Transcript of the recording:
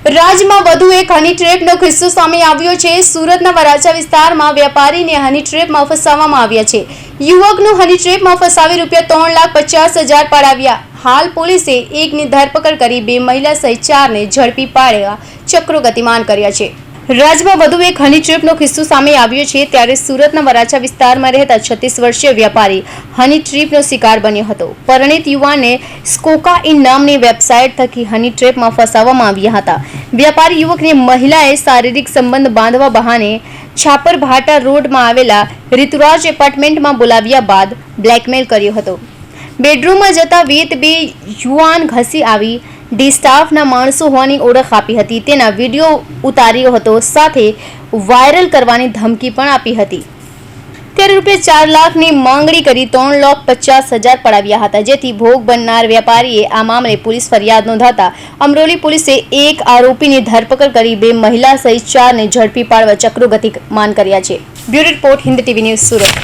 રાજ્યમાં વધુ એક હની ટ્રેપનો કિસ્સો સામે આવ્યો છે। સુરતના વરાછા વિસ્તારમાં વેપારીને હની ટ્રેપમાં ફસાવવામાં આવ્યા છે। યુવકનું હની ટ્રેપમાં ફસાવી ₹3,50,000 પડાવ્યા। હાલ પોલીસે એકની ધરપકડ કરી 2 મહિલા સહિત 4ને ઝડપી પાડ્યા ચક્રો ગતિમાન કર્યા છે। રાજ્યમાં વધુ એક હની ટ્રેપનો કિસ્સો સામે આવ્યો છે ત્યારે સુરતના વરાછા વિસ્તારમાં રહેતા 36 વર્ષીય વેપારી હની ટ્રેપનો શિકાર બન્યો હતો। પરિણીત યુવાનને સ્કોકાઇન નામની વેબસાઇટ થકી હની ટ્રેપમાં ફસાવવામાં આવ્યા હતા। વેપારી યુવકને મહિલાએ શારીરિક સંબંધ બાંધવા બહાને છાપરભાટા રોડમાં આવેલા ઋતુરાજ એપાર્ટમેન્ટમાં બોલાવ્યા બાદ બ્લેકમેલ કર્યો હતો। બેડરૂમમાં જતા વેત 2 યુવાન ઘસી આવી ડી સ્ટાફના માણસો હોવાની ઓળખ આપી હતી। તેના વિડીયો ઉતાર્યો હતો, સાથે વાયરલ કરવાની ધમકી પણ આપી હતી। ત્યારે ₹4 લાખની માંગણી કરી ₹3,50,000 પડાવ્યા હતા, જેથી ભોગ બનનાર વેપારીએ આ મામલે પોલીસ ફરિયાદ નોંધાતા અમરોલી પોલીસે એક આરોપીની ધરપકડ કરી 2 મહિલા સહિત 4ને ઝડપી પાડવા ચક્રો ગતિમાન કર્યા છે। Bureau report, Hind TV news, Surat.